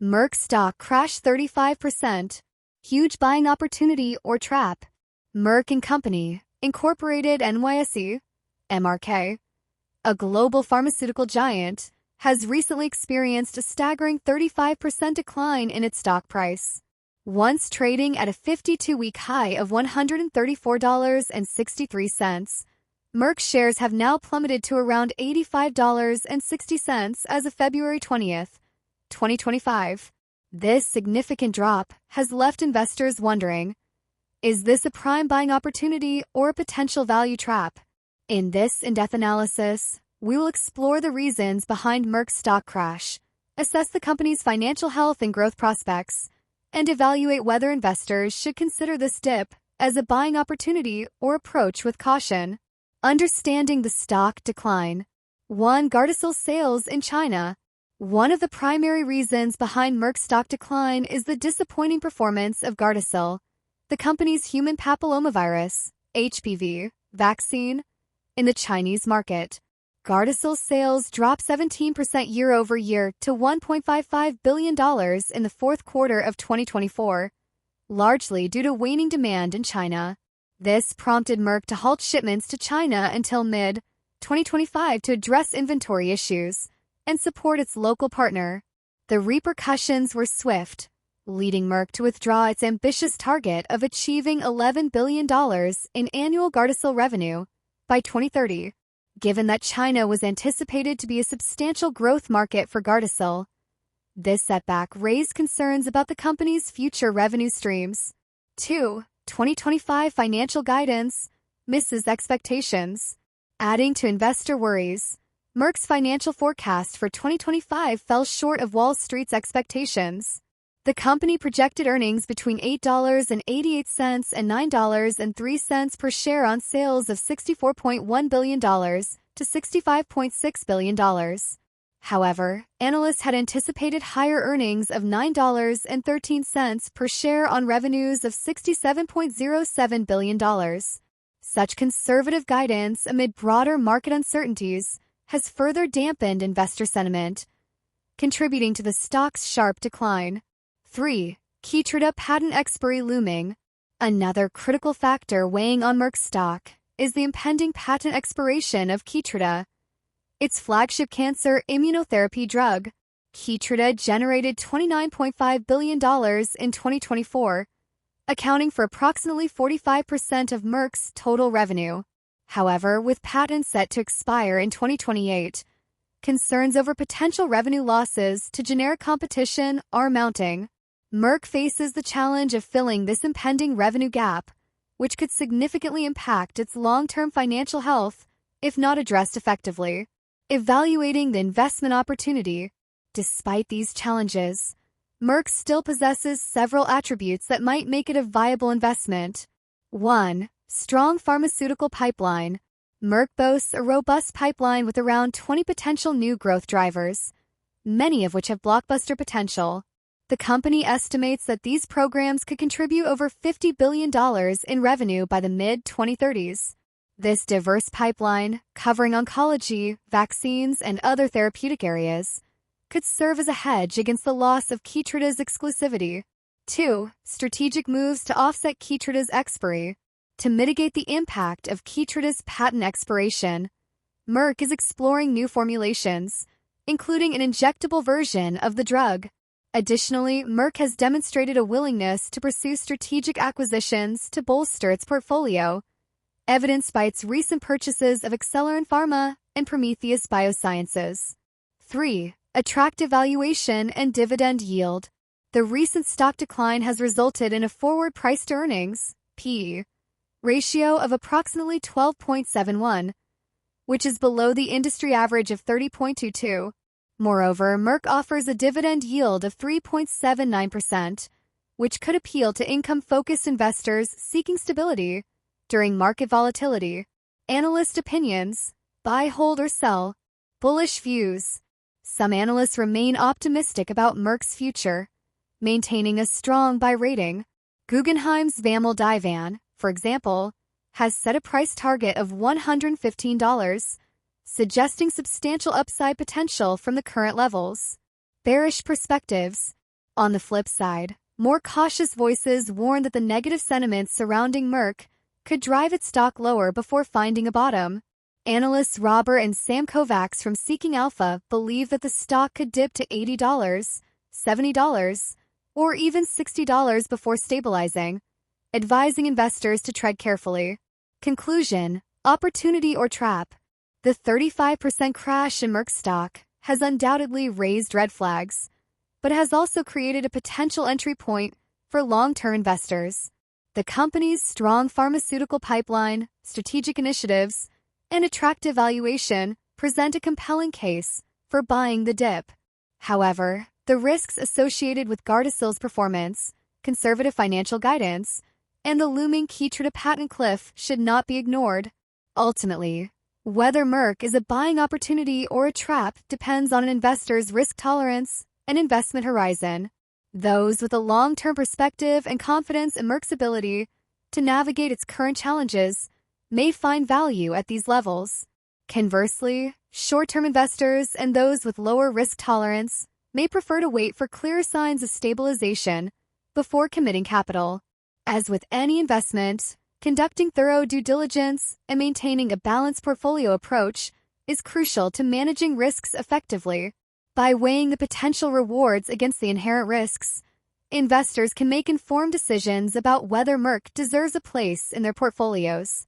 Merck stock crashed 35%. Huge buying opportunity or trap? Merck & Company, Incorporated NYSE, MRK, a global pharmaceutical giant, has recently experienced a staggering 35% decline in its stock price. Once trading at a 52-week high of $134.63, Merck shares have now plummeted to around $85.60 as of February 20th, 2025. This significant drop has left investors wondering, is this a prime buying opportunity or a potential value trap? In this in-depth analysis, we will explore the reasons behind Merck's stock crash, assess the company's financial health and growth prospects, and evaluate whether investors should consider this dip as a buying opportunity or approach with caution. Understanding the stock decline. 1. Gardasil sales in China. One of the primary reasons behind Merck's stock decline is the disappointing performance of Gardasil, the company's human papillomavirus, HPV, vaccine, in the Chinese market. Gardasil sales dropped 17% year-over-year to $1.55 billion in the fourth quarter of 2024, largely due to waning demand in China. This prompted Merck to halt shipments to China until mid-2025 to address inventory issues and support its local partner. The repercussions were swift, leading Merck to withdraw its ambitious target of achieving $11 billion in annual Gardasil revenue by 2030. Given that China was anticipated to be a substantial growth market for Gardasil, this setback raised concerns about the company's future revenue streams. 2. 2025 financial guidance misses expectations. Adding to investor worries, Merck's financial forecast for 2025 fell short of Wall Street's expectations. The company projected earnings between $8.88 and $9.03 per share on sales of $64.1 billion to $65.6 billion. However, analysts had anticipated higher earnings of $9.13 per share on revenues of $67.07 billion. Such conservative guidance amid broader market uncertainties has further dampened investor sentiment, contributing to the stock's sharp decline. 3. Keytruda Patent Expiry looming. Another critical factor weighing on Merck's stock is the impending patent expiration of Keytruda, its flagship cancer immunotherapy drug. Keytruda generated $29.5 billion in 2024, accounting for approximately 45% of Merck's total revenue. However, with patents set to expire in 2028, concerns over potential revenue losses to generic competition are mounting. Merck faces the challenge of filling this impending revenue gap, which could significantly impact its long-term financial health if not addressed effectively. Evaluating the investment opportunity. Despite these challenges, Merck still possesses several attributes that might make it a viable investment. 1. Strong pharmaceutical pipeline. Merck boasts a robust pipeline with around 20 potential new growth drivers, many of which have blockbuster potential. The company estimates that these programs could contribute over $50 billion in revenue by the mid-2030s. This diverse pipeline, covering oncology, vaccines, and other therapeutic areas, could serve as a hedge against the loss of Keytruda's exclusivity. 2. Strategic moves to offset Keytruda's expiry. To mitigate the impact of Keytruda's patent expiration, Merck is exploring new formulations, including an injectable version of the drug. Additionally, Merck has demonstrated a willingness to pursue strategic acquisitions to bolster its portfolio, evidenced by its recent purchases of Acceleron Pharma and Prometheus Biosciences. 3. Attractive valuation and dividend yield. The recent stock decline has resulted in a forward price-to-earnings (P/E) ratio of approximately 12.71, which is below the industry average of 30.22. Moreover, Merck offers a dividend yield of 3.79%, which could appeal to income-focused investors seeking stability during market volatility. Analyst opinions: buy, hold, or sell. Bullish views. Some analysts remain optimistic about Merck's future, maintaining a strong buy rating. Guggenheim's Vamil Divan, for example, has set a price target of $115, suggesting substantial upside potential from the current levels. Bearish perspectives. On the flip side, more cautious voices warn that the negative sentiments surrounding Merck could drive its stock lower before finding a bottom. Analysts Robert and Sam Kovacs from Seeking Alpha believe that the stock could dip to $80, $70, or even $60 before stabilizing, advising investors to tread carefully. Conclusion: opportunity or trap? The 35% crash in Merck stock has undoubtedly raised red flags, but has also created a potential entry point for long-term investors. The company's strong pharmaceutical pipeline, strategic initiatives, and attractive valuation present a compelling case for buying the dip. However, the risks associated with Gardasil's performance, conservative financial guidance, and the looming Keytruda patent cliff should not be ignored. Ultimately, whether Merck is a buying opportunity or a trap depends on an investor's risk tolerance and investment horizon. Those with a long-term perspective and confidence in Merck's ability to navigate its current challenges may find value at these levels. Conversely, short-term investors and those with lower risk tolerance may prefer to wait for clearer signs of stabilization before committing capital. As with any investment, conducting thorough due diligence and maintaining a balanced portfolio approach is crucial to managing risks effectively. By weighing the potential rewards against the inherent risks, investors can make informed decisions about whether Merck deserves a place in their portfolios.